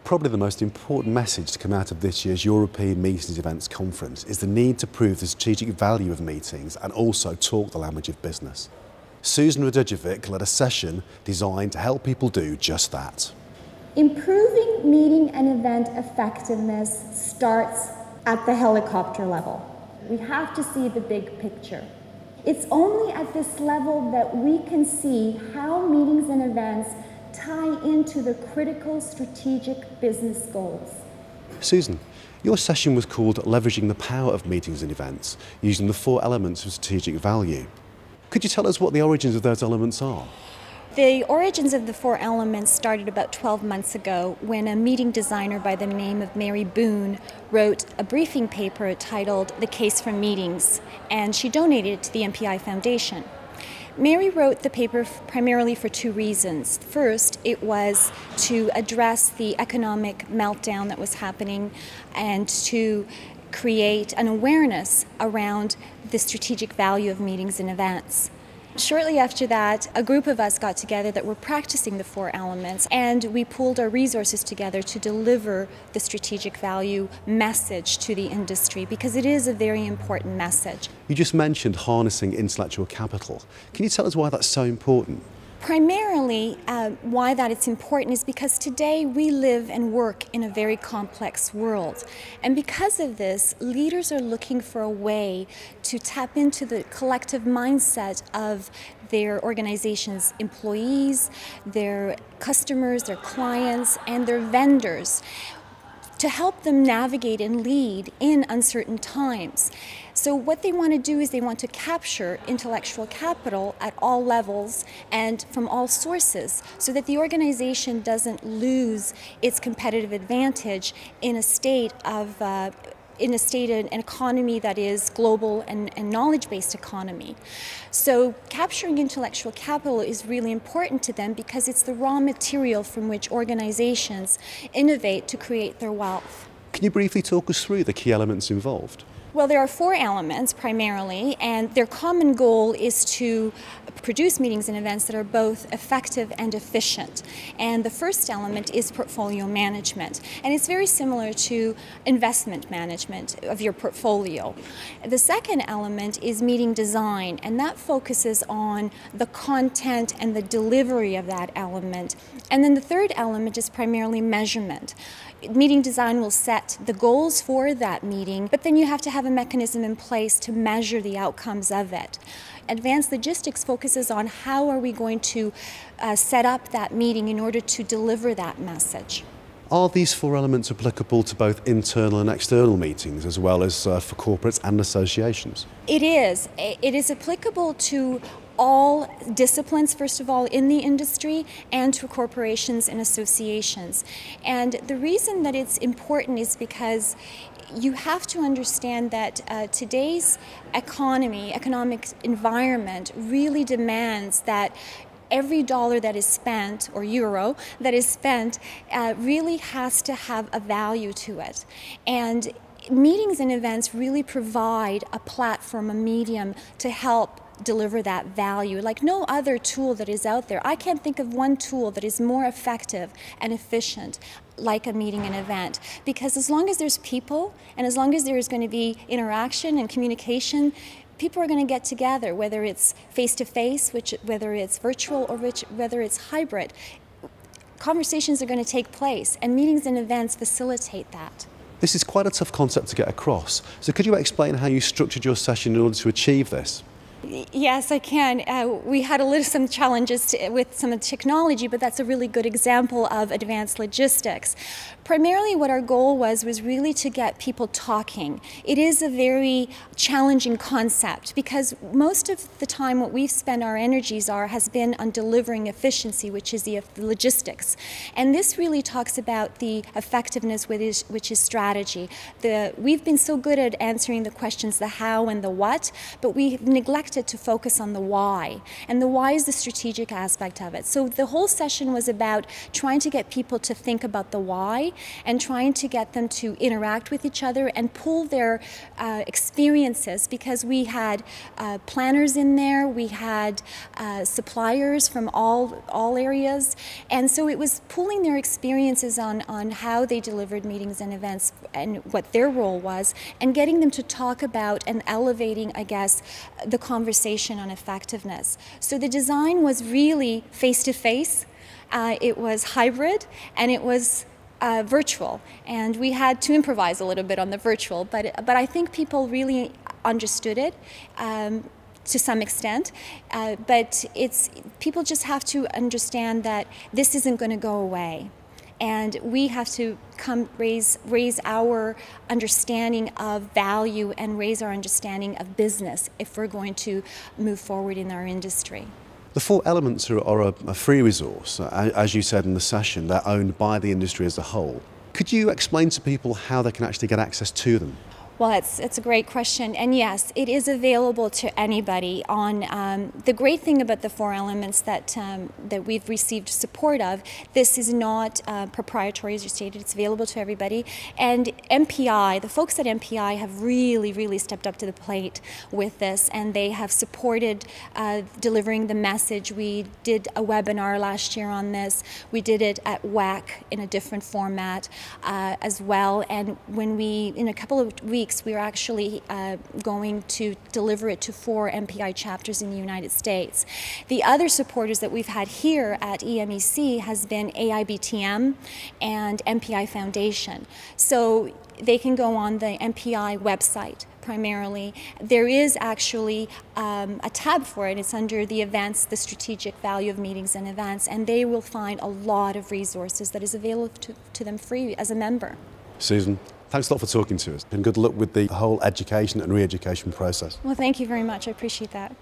probably the most important message to come out of this year's European Meetings Events Conference is the need to prove the strategic value of meetings and also talk the language of business. Susan Radojevic led a session designed to help people do just that. Improving meeting and event effectiveness starts at the helicopter level. We have to see the big picture. It's only at this level that we can see how meetings and events tie into the critical strategic business goals. Susan, your session was called Leveraging the Power of Meetings and Events, using the 4 elements of strategic value. Could you tell us what the origins of those elements are? The origins of the 4 elements started about 12 months ago when a meeting designer by the name of Mary Boone wrote a briefing paper titled The Case for Meetings, and she donated it to the MPI Foundation. Mary wrote the paper primarily for 2 reasons. First, it was to address the economic meltdown that was happening and to create an awareness around the strategic value of meetings and events. Shortly after that, a group of us got together that were practicing the 4 elements, and we pooled our resources together to deliver the strategic value message to the industry, because it is a very important message. You just mentioned harnessing intellectual capital. Can you tell us why that's so important? Primarily, why that it's important is because today we live and work in a very complex world. And because of this, leaders are looking for a way to tap into the collective mindset of their organization's employees, their customers, their clients, and their vendors, to help them navigate and lead in uncertain times. So what they want to do is they want to capture intellectual capital at all levels and from all sources so that the organization doesn't lose its competitive advantage in a state of an economy that is global and knowledge-based economy. So capturing intellectual capital is really important to them because it's the raw material from which organizations innovate to create their wealth. Can you briefly talk us through the key elements involved? Well, there are 4 elements primarily, and their common goal is to produce meetings and events that are both effective and efficient. And the first element is portfolio management, and it's very similar to investment management of your portfolio. The second element is meeting design, and that focuses on the content and the delivery of that element. And then the third element is primarily measurement. Meeting design will set the goals for that meeting, but then you have to have a mechanism in place to measure the outcomes of it. Advanced logistics focuses on how are we going to set up that meeting in order to deliver that message. Are these 4 elements applicable to both internal and external meetings, as well as for corporates and associations? It is. It is applicable to all disciplines, first of all, in the industry and to corporations and associations. And the reason that it's important is because you have to understand that today's economic environment really demands that every dollar that is spent, or euro that is spent, really has to have a value to it. And meetings and events really provide a platform, a medium to help deliver that value like no other tool that is out there. I can't think of one tool that is more effective and efficient like a meeting and event, because as long as there's people and as long as there is going to be interaction and communication, people are going to get together, whether it's face-to-face, whether it's virtual, or whether it's hybrid. Conversations are going to take place, and meetings and events facilitate that. This is quite a tough concept to get across. So could you explain how you structured your session in order to achieve this? Yes, I can. We had some challenges with some of the technology, but that's a really good example of advanced logistics. Primarily what our goal was really to get people talking. It is a very challenging concept because most of the time what we've spent our energies has been on delivering efficiency, which is the logistics. And this really talks about the effectiveness, which is strategy. We've been so good at answering the questions, the how and the what, but we've neglected expected to focus on the why, and the why is the strategic aspect of it. So the whole session was about trying to get people to think about the why and trying to get them to interact with each other and pull their experiences, because we had planners in there, we had suppliers from all areas, and so it was pulling their experiences on how they delivered meetings and events and what their role was, and getting them to talk about and elevating, I guess, the conversation on effectiveness. So the design was really face-to-face, it was hybrid, and it was virtual, and we had to improvise a little bit on the virtual, but I think people really understood it to some extent, but people just have to understand that this isn't going to go away. And we have to raise our understanding of value and raise our understanding of business if we're going to move forward in our industry. The 4 elements are a free resource. As you said in the session, they're owned by the industry as a whole. Could you explain to people how they can actually get access to them? Well, it's a great question, and yes, it is available to anybody. The great thing about the 4 elements that we've received support of, this is not proprietary, as you stated. It's available to everybody, and MPI, the folks at MPI have really stepped up to the plate with this, and they have supported delivering the message. We did a webinar last year on this. We did it at WAC in a different format as well, and in a couple of weeks, we are actually going to deliver it to 4 MPI chapters in the United States. The other supporters that we've had here at EMEC has been AIBTM and MPI Foundation. So they can go on the MPI website primarily. There is actually a tab for it. It's under the events, the strategic value of meetings and events, and they will find a lot of resources that is available to them free as a member. Susan, thanks a lot for talking to us, and good luck with the whole education and re-education process. Well, thank you very much. I appreciate that.